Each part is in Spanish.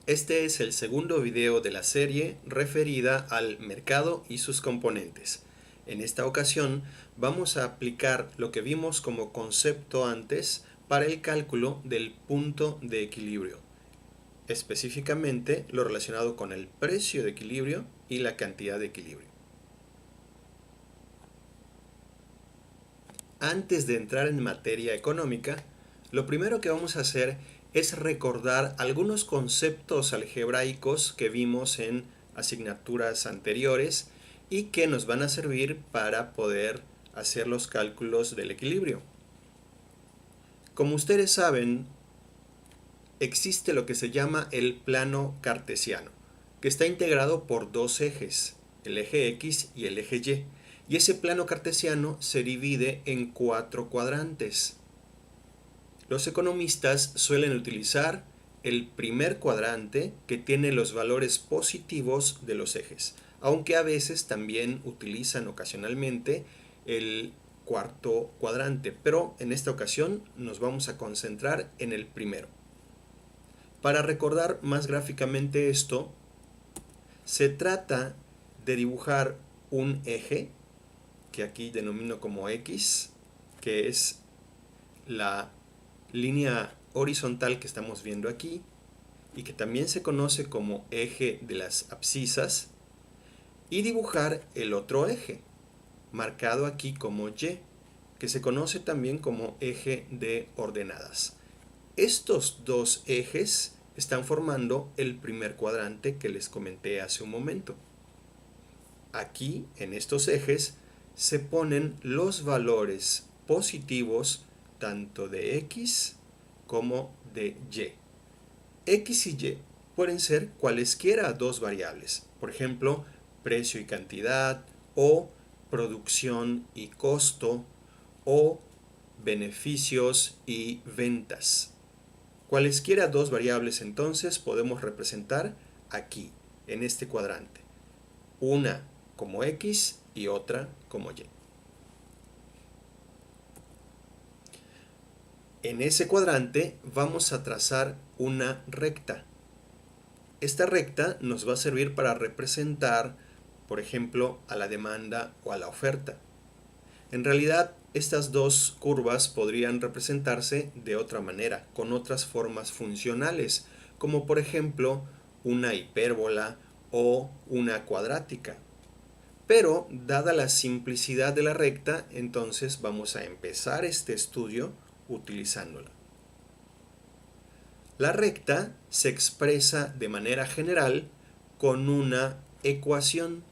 Este es el segundo video de la serie referida al mercado y sus componentes. En esta ocasión vamos a aplicar lo que vimos como concepto antes para el cálculo del punto de equilibrio, específicamente lo relacionado con el precio de equilibrio y la cantidad de equilibrio. Antes de entrar en materia económica, lo primero que vamos a hacer es recordar algunos conceptos algebraicos que vimos en asignaturas anteriores y que nos van a servir para poder hacer los cálculos del equilibrio. Como ustedes saben, existe lo que se llama el plano cartesiano, que está integrado por dos ejes, el eje X y el eje Y. Y ese plano cartesiano se divide en 4 cuadrantes. Los economistas suelen utilizar el primer cuadrante que tiene los valores positivos de los ejes, aunque a veces también utilizan ocasionalmente el cuarto cuadrante, pero en esta ocasión nos vamos a concentrar en el primero. Para recordar más gráficamente esto, se trata de dibujar un eje que aquí denomino como X, que es la línea horizontal que estamos viendo aquí y que también se conoce como eje de las abscisas, y dibujar el otro eje, marcado aquí como Y, que se conoce también como eje de ordenadas. Estos dos ejes están formando el primer cuadrante que les comenté hace un momento. Aquí, en estos ejes, se ponen los valores positivos tanto de X como de Y. X y Y pueden ser cualesquiera dos variables, por ejemplo, precio y cantidad, o producción y costo, o beneficios y ventas. Cualesquiera dos variables entonces podemos representar aquí, en este cuadrante. Una como X y otra como Y. En ese cuadrante vamos a trazar una recta. Esta recta nos va a servir para representar, por ejemplo, a la demanda o a la oferta. En realidad, estas dos curvas podrían representarse de otra manera, con otras formas funcionales, como por ejemplo una hipérbola o una cuadrática. Pero, dada la simplicidad de la recta, entonces vamos a empezar este estudio utilizándola. La recta se expresa de manera general con una ecuación.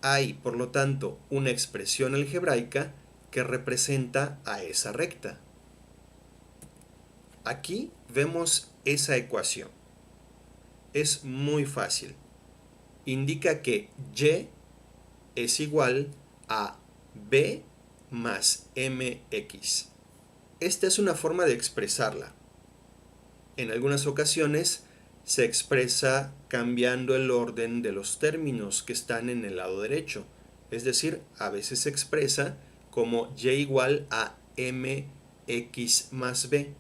Hay, por lo tanto, una expresión algebraica que representa a esa recta. Aquí vemos esa ecuación. Es muy fácil. Indica que Y es igual a B más MX. Esta es una forma de expresarla. En algunas ocasiones se expresa cambiando el orden de los términos que están en el lado derecho. Es decir, a veces se expresa como Y igual a MX más B.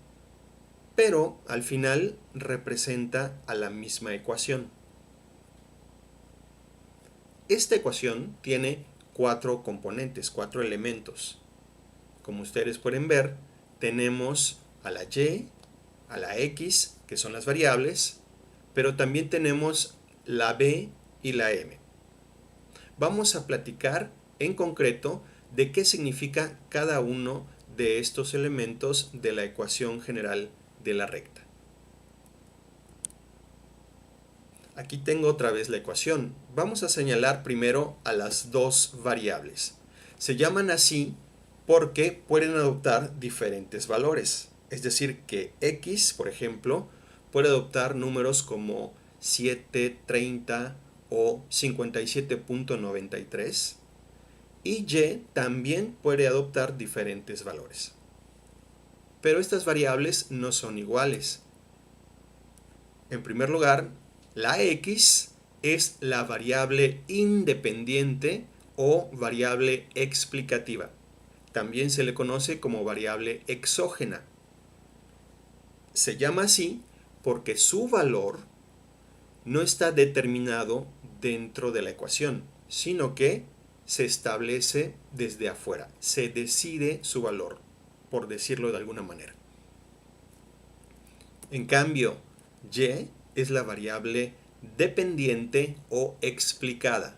Pero al final representa a la misma ecuación. Esta ecuación tiene 4 componentes, 4 elementos. Como ustedes pueden ver, tenemos a la Y, a la X, que son las variables, pero también tenemos la B y la M. Vamos a platicar en concreto de qué significa cada uno de estos elementos de la ecuación general de la recta. Aquí tengo otra vez la ecuación. Vamos a señalar primero a las dos variables. Se llaman así porque pueden adoptar diferentes valores. Es decir, que X, por ejemplo, puede adoptar números como 7, 30 o 57.93. Y Y también puede adoptar diferentes valores. Pero estas variables no son iguales. En primer lugar, la X es la variable independiente o variable explicativa. También se le conoce como variable exógena. Se llama así porque su valor no está determinado dentro de la ecuación, sino que se establece desde afuera, se decide su valor, por decirlo de alguna manera. En cambio, y es la variable dependiente o explicada,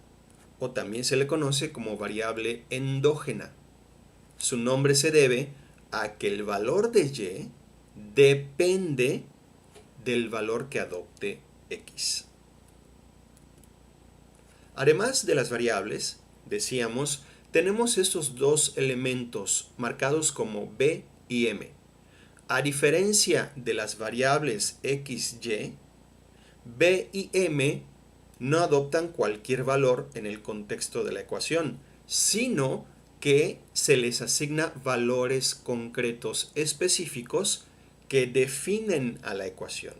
o también se le conoce como variable endógena. Su nombre se debe a que el valor de y depende del valor que adopte x. Además de las variables, decíamos, tenemos estos dos elementos marcados como b y m. A diferencia de las variables x, y, b y m no adoptan cualquier valor en el contexto de la ecuación, sino que se les asigna valores concretos específicos que definen a la ecuación.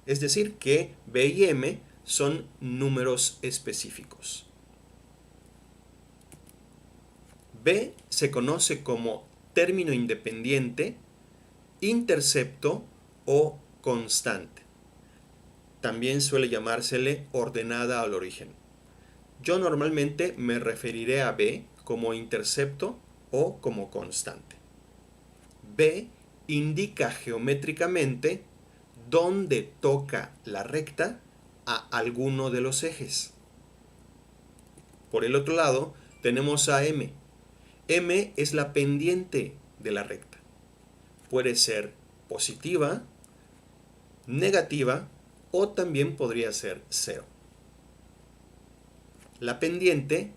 Es decir, que b y m son números específicos. B se conoce como término independiente, intercepto o constante. También suele llamársele ordenada al origen. Yo normalmente me referiré a B como intercepto o como constante. B indica geométricamente dónde toca la recta a alguno de los ejes. Por el otro lado, tenemos a M. M es la pendiente de la recta. Puede ser positiva, negativa o también podría ser cero. La pendiente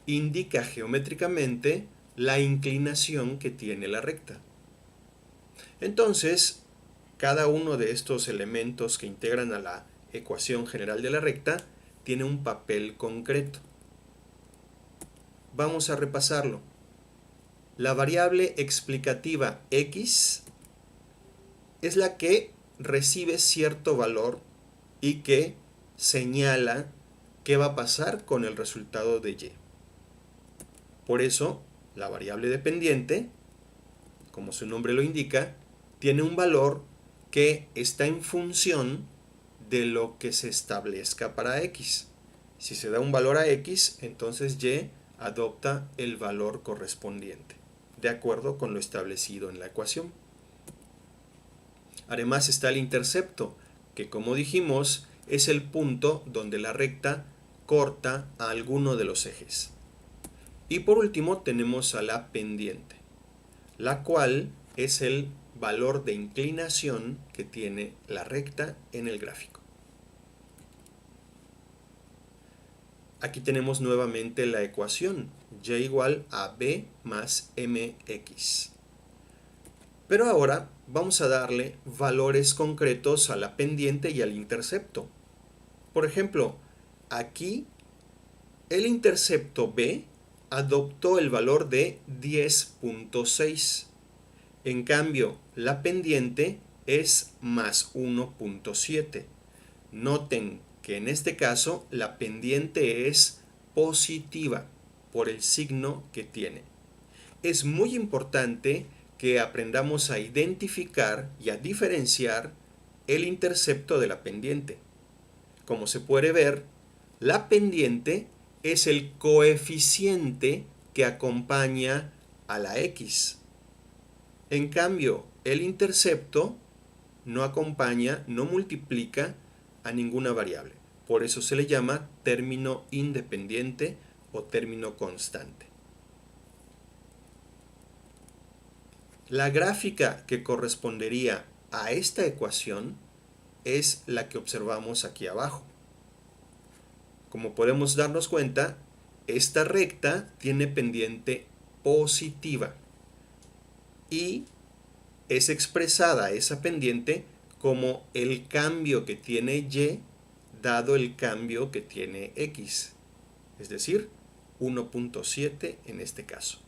indica geométricamente la inclinación que tiene la recta. Entonces, cada uno de estos elementos que integran a la ecuación general de la recta tiene un papel concreto. Vamos a repasarlo. La variable explicativa x es la que recibe cierto valor y que señala qué va a pasar con el resultado de y. Por eso, la variable dependiente, como su nombre lo indica, tiene un valor que está en función de lo que se establezca para x. Si se da un valor a x, entonces y adopta el valor correspondiente, de acuerdo con lo establecido en la ecuación. Además está el intercepto, que como dijimos, es el punto donde la recta corta a alguno de los ejes. Y por último tenemos a la pendiente, la cual es el valor de inclinación que tiene la recta en el gráfico. Aquí tenemos nuevamente la ecuación, y igual a b más mx. Pero ahora vamos a darle valores concretos a la pendiente y al intercepto. Por ejemplo, aquí el intercepto b adoptó el valor de 10.6. En cambio, la pendiente es más 1.7. Noten que en este caso la pendiente es positiva por el signo que tiene. Es muy importante que aprendamos a identificar y a diferenciar el intercepto de la pendiente. Como se puede ver, la pendiente es el coeficiente que acompaña a la x. En cambio, el intercepto no acompaña, no multiplica a ninguna variable. Por eso se le llama término independiente o término constante. La gráfica que correspondería a esta ecuación es la que observamos aquí abajo. Como podemos darnos cuenta, esta recta tiene pendiente positiva y es expresada esa pendiente como el cambio que tiene y dado el cambio que tiene x, es decir, 1.7 en este caso.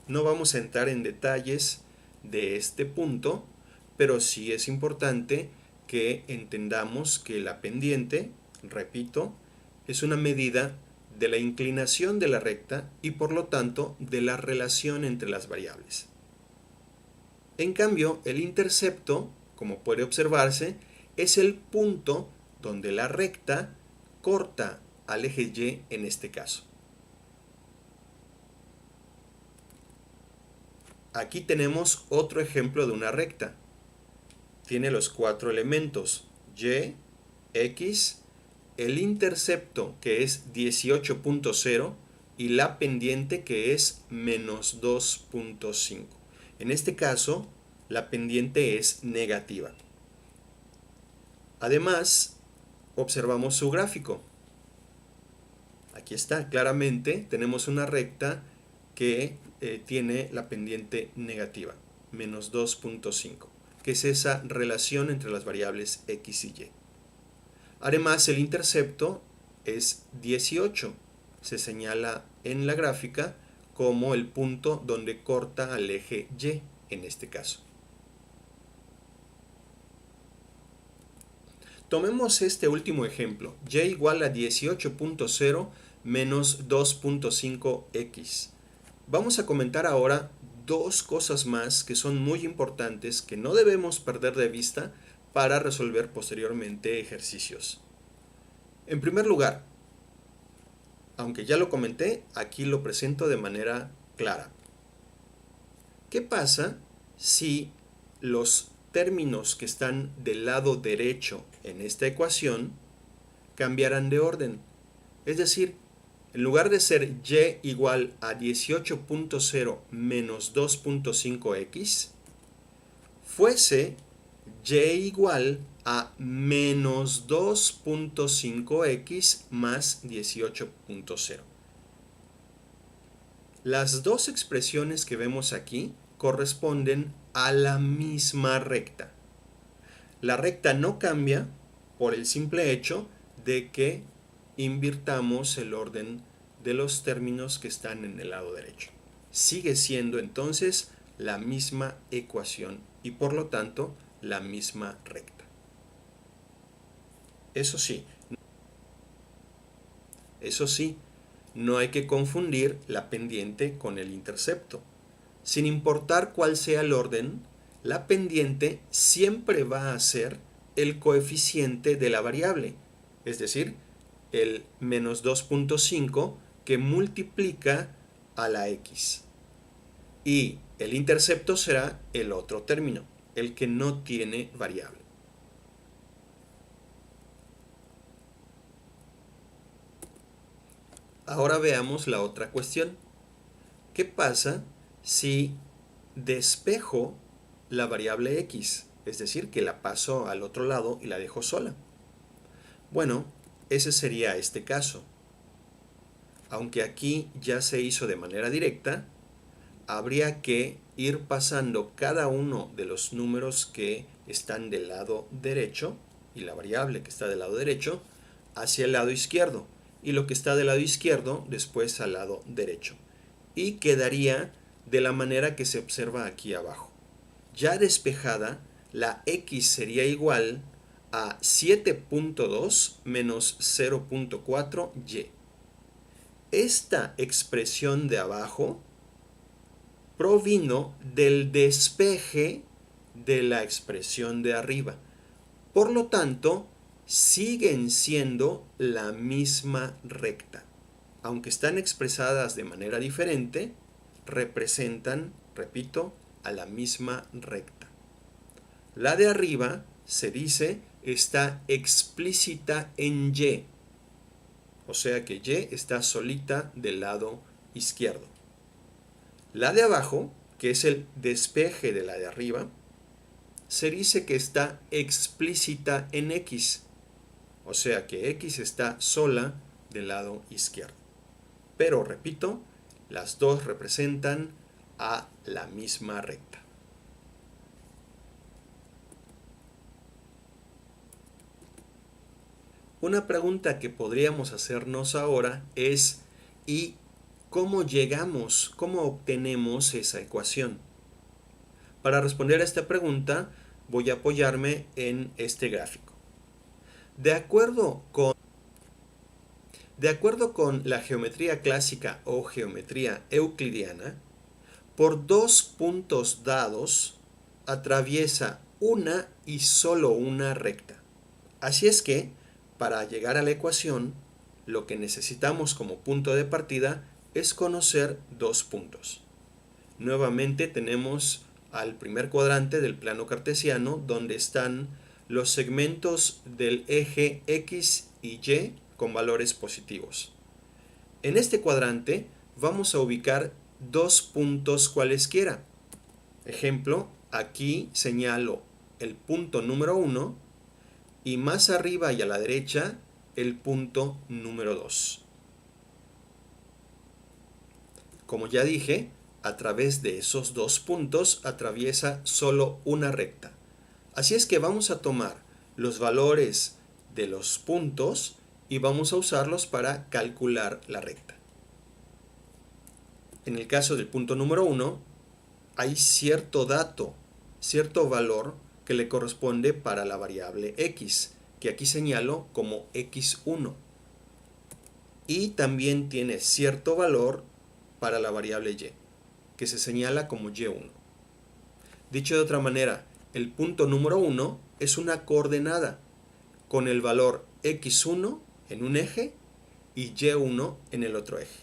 No vamos a entrar en detalles de este punto, pero sí es importante que entendamos que la pendiente, repito, es una medida de la inclinación de la recta y por lo tanto de la relación entre las variables. En cambio, el intercepto, como puede observarse, es el punto donde la recta corta al eje Y en este caso. Aquí tenemos otro ejemplo de una recta. Tiene los 4 elementos Y, X, el intercepto que es 18.0 y la pendiente que es menos 2.5. En este caso, la pendiente es negativa. Además, observamos su gráfico. Aquí está, claramente tenemos una recta que tiene la pendiente negativa, menos 2.5, que es esa relación entre las variables X y Y. Además, el intercepto es 18. Se señala en la gráfica como el punto donde corta al eje Y en este caso. Tomemos este último ejemplo, Y igual a 18.0 menos 2.5x. Vamos a comentar ahora dos cosas más que son muy importantes que no debemos perder de vista para resolver posteriormente ejercicios. En primer lugar, aunque ya lo comenté, aquí lo presento de manera clara. ¿Qué pasa si los términos que están del lado derecho en esta ecuación cambiaran de orden? Es decir, en lugar de ser y igual a 18.0 menos 2.5x, fuese y igual a menos 2.5x más 18.0. Las dos expresiones que vemos aquí corresponden a la misma recta. La recta no cambia por el simple hecho de que invirtamos el orden de los términos que están en el lado derecho. Sigue siendo entonces la misma ecuación y por lo tanto la misma recta. Eso sí, no hay que confundir la pendiente con el intercepto. Sin importar cuál sea el orden, la pendiente siempre va a ser el coeficiente de la variable, es decir, el menos 2.5 que multiplica a la x. Y el intercepto será el otro término, el que no tiene variable. Ahora veamos la otra cuestión. ¿Qué pasa si despejo la variable x? Es decir, que la paso al otro lado y la dejo sola. Bueno, ese sería este caso. Aunque aquí ya se hizo de manera directa, habría que ir pasando cada uno de los números que están del lado derecho y la variable que está del lado derecho hacia el lado izquierdo y lo que está del lado izquierdo después al lado derecho. Y quedaría de la manera que se observa aquí abajo. Ya despejada, la x sería igual a 7.2 menos 0.4y. Esta expresión de abajo provino del despeje de la expresión de arriba. Por lo tanto, siguen siendo la misma recta. Aunque están expresadas de manera diferente, representan, repito, a la misma recta. La de arriba, se dice, está explícita en Y. O sea que Y está solita del lado izquierdo. La de abajo, que es el despeje de la de arriba, se dice que está explícita en X. O sea que X está sola del lado izquierdo. Pero, repito, las dos representan a la misma recta. Una pregunta que podríamos hacernos ahora es ¿y cómo llegamos, cómo obtenemos esa ecuación? Para responder a esta pregunta voy a apoyarme en este gráfico. De acuerdo con la geometría clásica o geometría euclidiana, por dos puntos dados atraviesa una y solo una recta. Así es que, para llegar a la ecuación, lo que necesitamos como punto de partida es conocer dos puntos. Nuevamente tenemos al primer cuadrante del plano cartesiano, donde están los segmentos del eje X y Y con valores positivos. En este cuadrante vamos a ubicar dos puntos cualesquiera. Ejemplo, aquí señalo el punto número 1 y más arriba y a la derecha el punto número 2. Como ya dije, a través de esos dos puntos atraviesa solo una recta. Así es que vamos a tomar los valores de los puntos y vamos a usarlos para calcular la recta. En el caso del punto número 1, hay cierto dato, cierto valor que le corresponde para la variable x, que aquí señalo como x1. Y también tiene cierto valor para la variable y, que se señala como y1. Dicho de otra manera, el punto número 1 es una coordenada con el valor x1 en un eje y y1 en el otro eje.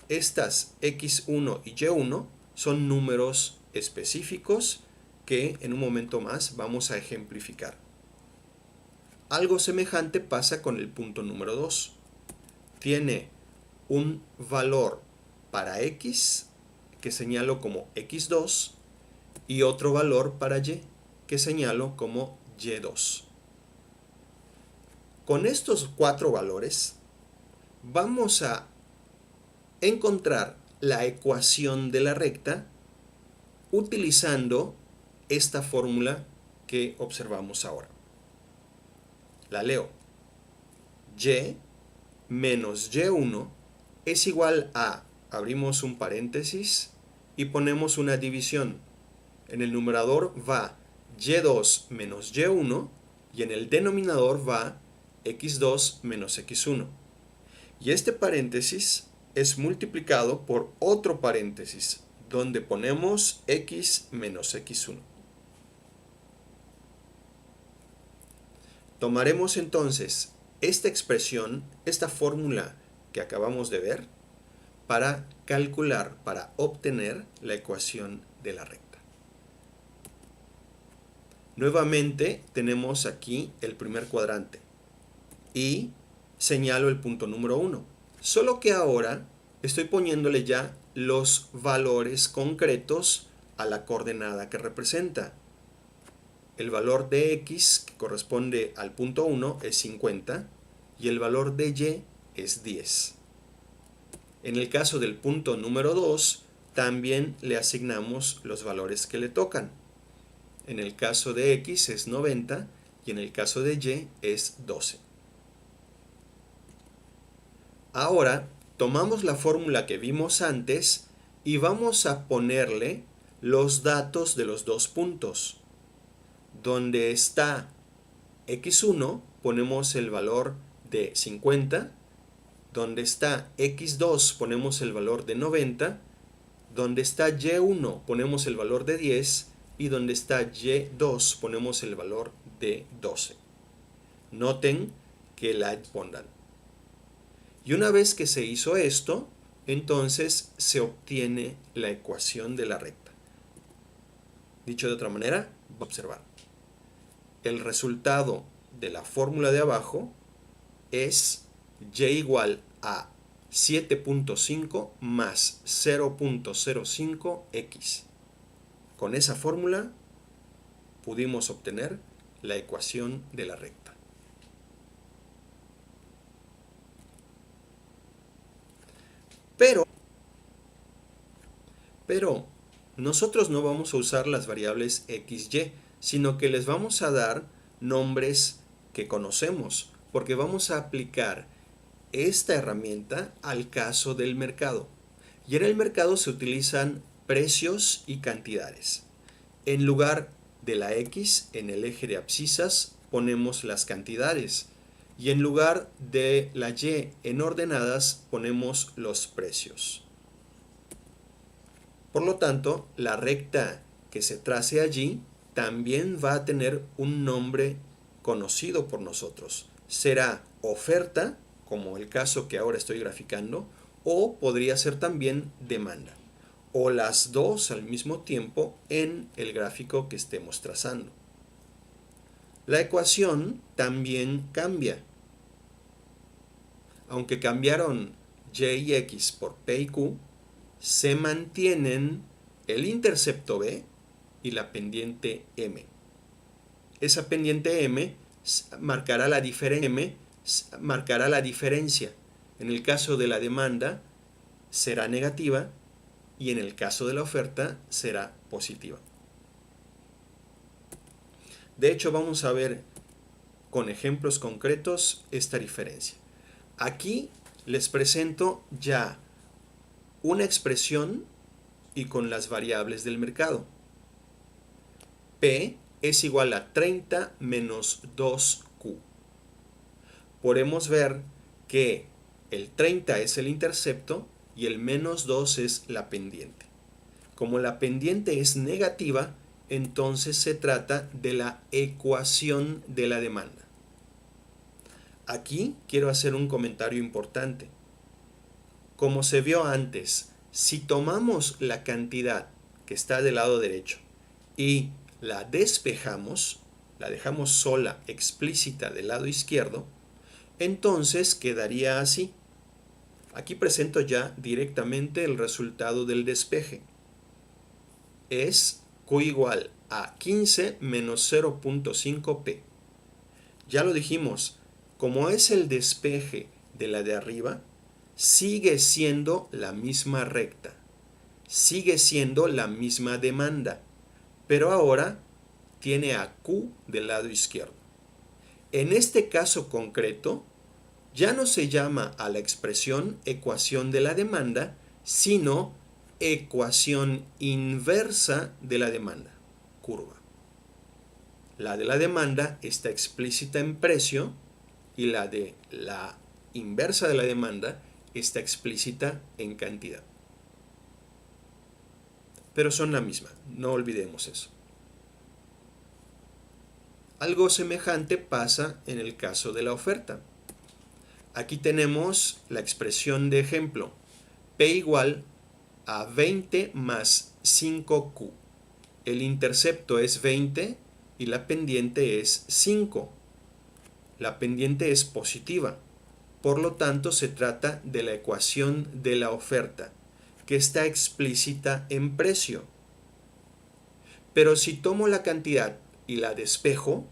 Estas x1 y y1 son números específicos que en un momento más vamos a ejemplificar. Algo semejante pasa con el punto número 2. Tiene un valor para x, que señalo como x2, y otro valor para y, que señalo como y2. Con estos cuatro valores vamos a encontrar la ecuación de la recta utilizando esta fórmula que observamos ahora. La leo. Y menos y1 es igual a, abrimos un paréntesis y ponemos una división. En el numerador va y2 menos y1 y en el denominador va x2 menos x1. Y este paréntesis es multiplicado por otro paréntesis, donde ponemos x menos x1. Tomaremos entonces esta expresión, esta fórmula que acabamos de ver, para calcular, para obtener la ecuación de la recta. Nuevamente tenemos aquí el primer cuadrante y señalo el punto número 1. Solo que ahora estoy poniéndole ya los valores concretos a la coordenada que representa. El valor de x, que corresponde al punto 1, es 50 y el valor de y es 10. En el caso del punto número 2, también le asignamos los valores que le tocan. En el caso de x es 90 y en el caso de y es 12. Ahora tomamos la fórmula que vimos antes y vamos a ponerle los datos de los dos puntos. Donde está x1 ponemos el valor de 50, donde está x2 ponemos el valor de 90, donde está y1 ponemos el valor de 10 y donde está y2 ponemos el valor de 12. Noten que la respondan. Y una vez que se hizo esto, entonces se obtiene la ecuación de la recta. Dicho de otra manera, vamos a observar. El resultado de la fórmula de abajo es y igual a 7.5 más 0.05x. Con esa fórmula pudimos obtener la ecuación de la recta. Pero nosotros no vamos a usar las variables x, y, sino que les vamos a dar nombres que conocemos, porque vamos a aplicar esta herramienta al caso del mercado. Y en el mercado se utilizan precios y cantidades. En lugar de la x en el eje de abscisas ponemos las cantidades y en lugar de la y en ordenadas ponemos los precios. Por lo tanto, la recta que se trace allí también va a tener un nombre conocido por nosotros. Será oferta, como el caso que ahora estoy graficando, o podría ser también demanda, o las dos al mismo tiempo en el gráfico que estemos trazando. La ecuación también cambia. Aunque cambiaron y y x por p y q, se mantienen el intercepto b y la pendiente m. Esa pendiente m marcará la diferencia. En el caso de la demanda será negativa y en el caso de la oferta será positiva. De hecho, vamos a ver con ejemplos concretos esta diferencia. Aquí les presento ya una expresión y con las variables del mercado. P es igual a 30 menos 2Q. Podemos ver que el 30 es el intercepto y el menos 2 es la pendiente. Como la pendiente es negativa, entonces se trata de la ecuación de la demanda. Aquí quiero hacer un comentario importante. Como se vio antes, si tomamos la cantidad que está del lado derecho y la despejamos, la dejamos sola, explícita del lado izquierdo, entonces quedaría así. Aquí presento ya directamente el resultado del despeje. Es Q igual a 15 menos 0.5P. Ya lo dijimos, como es el despeje de la de arriba, sigue siendo la misma recta, sigue siendo la misma demanda, pero ahora tiene a Q del lado izquierdo. En este caso concreto, ya no se llama a la expresión ecuación de la demanda, sino ecuación inversa de la demanda, curva. La de la demanda está explícita en precio y la de la inversa de la demanda está explícita en cantidad. Pero son la misma, no olvidemos eso. Algo semejante pasa en el caso de la oferta. Aquí tenemos la expresión de ejemplo, P igual a 20 más 5Q. El intercepto es 20 y la pendiente es 5. La pendiente es positiva, por lo tanto se trata de la ecuación de la oferta, que está explícita en precio. Pero si tomo la cantidad y la despejo,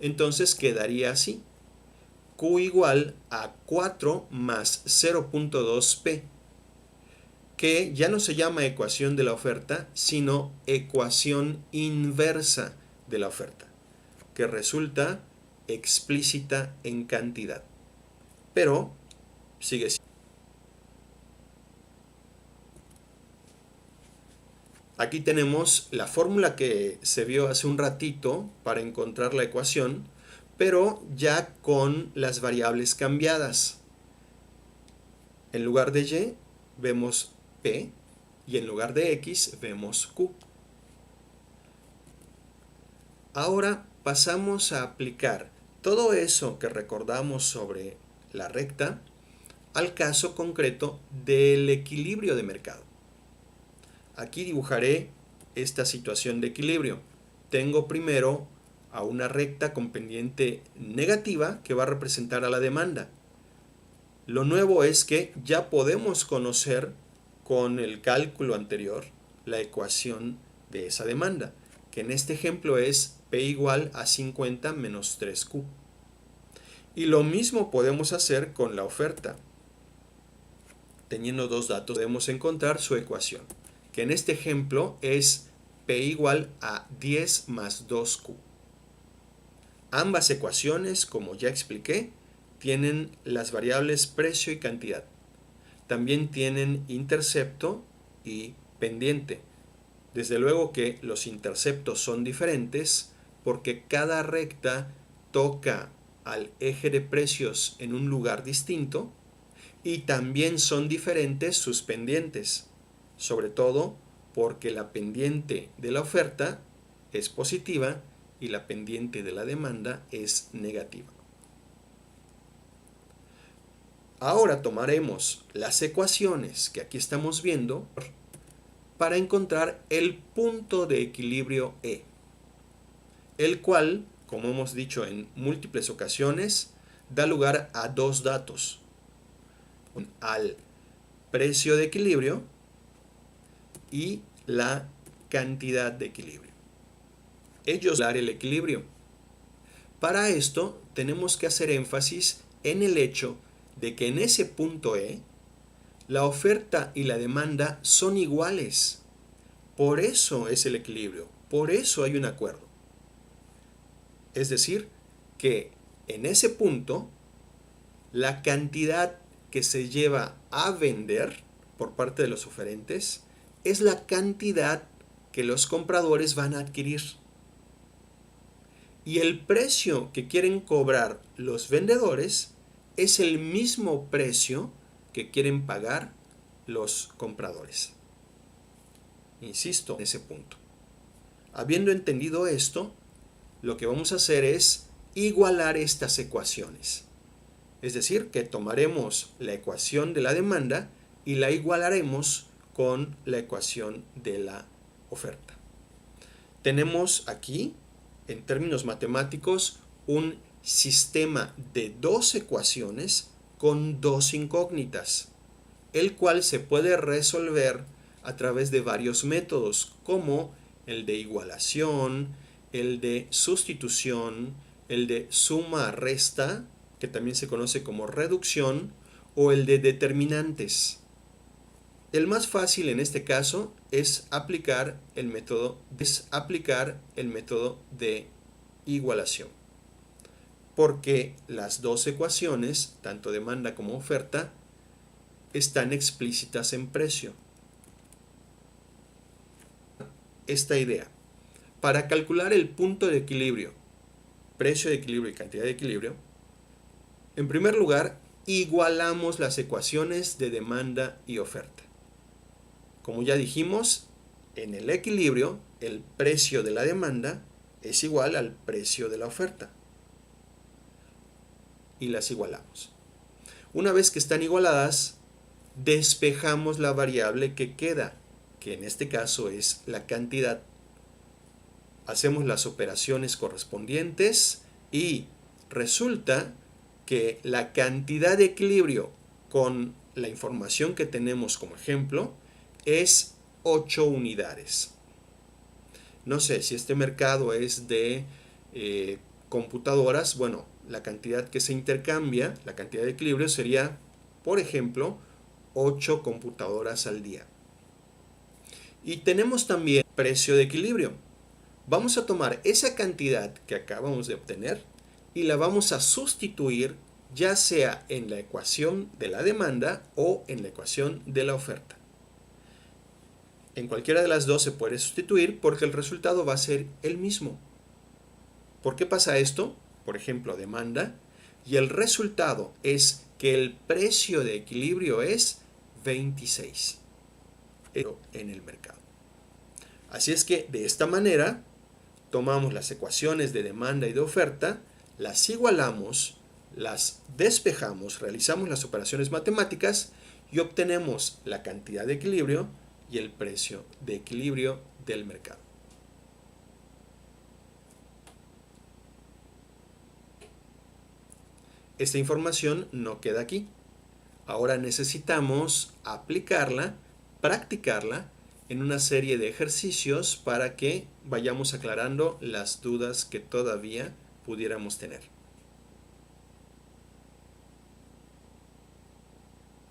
entonces quedaría así. Q igual a 4 más 0.2P, que ya no se llama ecuación de la oferta, sino ecuación inversa de la oferta, que resulta explícita en cantidad. Pero sigue siendo. Aquí tenemos la fórmula que se vio hace un ratito para encontrar la ecuación, pero ya con las variables cambiadas. En lugar de y vemos P y en lugar de X vemos Q. Ahora pasamos a aplicar todo eso que recordamos sobre la recta al caso concreto del equilibrio de mercado. Aquí dibujaré esta situación de equilibrio. Tengo primero a una recta con pendiente negativa que va a representar a la demanda. Lo nuevo es que ya podemos conocer con el cálculo anterior la ecuación de esa demanda, que en este ejemplo es P igual a 50 menos 3Q. Y lo mismo podemos hacer con la oferta. Teniendo dos datos, podemos encontrar su ecuación, que en este ejemplo es P igual a 10 más 2Q. Ambas ecuaciones, como ya expliqué, tienen las variables precio y cantidad. También tienen intercepto y pendiente. Desde luego que los interceptos son diferentes porque cada recta toca al eje de precios en un lugar distinto, y también son diferentes sus pendientes, sobre todo porque la pendiente de la oferta es positiva y la pendiente de la demanda es negativa. Ahora tomaremos las ecuaciones que aquí estamos viendo para encontrar el punto de equilibrio E, el cual, como hemos dicho en múltiples ocasiones, da lugar a dos datos: al precio de equilibrio y la cantidad de equilibrio. Ellos dan el equilibrio. Para esto tenemos que hacer énfasis en el hecho de que en ese punto E, la oferta y la demanda son iguales. Por eso es el equilibrio, por eso hay un acuerdo. Es decir, que en ese punto, la cantidad que se lleva a vender por parte de los oferentes es la cantidad que los compradores van a adquirir. Y el precio que quieren cobrar los vendedores es el mismo precio que quieren pagar los compradores. Insisto en ese punto. Habiendo entendido esto, lo que vamos a hacer es igualar estas ecuaciones. Es decir, que tomaremos la ecuación de la demanda y la igualaremos con la ecuación de la oferta. Tenemos aquí, en términos matemáticos, un sistema de dos ecuaciones con dos incógnitas, el cual se puede resolver a través de varios métodos, como el de igualación, el de sustitución, el de suma-resta, que también se conoce como reducción, o el de determinantes. El más fácil en este caso es aplicar el método de igualación, porque las dos ecuaciones, tanto demanda como oferta, están explícitas en precio. Esta idea: para calcular el punto de equilibrio, precio de equilibrio y cantidad de equilibrio, en primer lugar, igualamos las ecuaciones de demanda y oferta. Como ya dijimos, en el equilibrio, el precio de la demanda es igual al precio de la oferta. Y las igualamos. Una vez que están igualadas, despejamos la variable que queda, que en este caso es la cantidad. Hacemos las operaciones correspondientes y resulta que la cantidad de equilibrio con la información que tenemos como ejemplo es 8 unidades. No sé, si este mercado es de computadoras, bueno, la cantidad que se intercambia, la cantidad de equilibrio sería, por ejemplo, 8 computadoras al día. Y tenemos también precio de equilibrio. Vamos a tomar esa cantidad que acabamos de obtener y la vamos a sustituir ya sea en la ecuación de la demanda o en la ecuación de la oferta. En cualquiera de las dos se puede sustituir porque el resultado va a ser el mismo. ¿Por qué pasa esto? Por ejemplo, demanda, y el resultado es que el precio de equilibrio es 26 en el mercado. Así es que de esta manera tomamos las ecuaciones de demanda y de oferta, las igualamos, las despejamos, realizamos las operaciones matemáticas y obtenemos la cantidad de equilibrio y el precio de equilibrio del mercado. Esta información no queda aquí. Ahora necesitamos aplicarla, practicarla en una serie de ejercicios para que vayamos aclarando las dudas que todavía pudiéramos tener.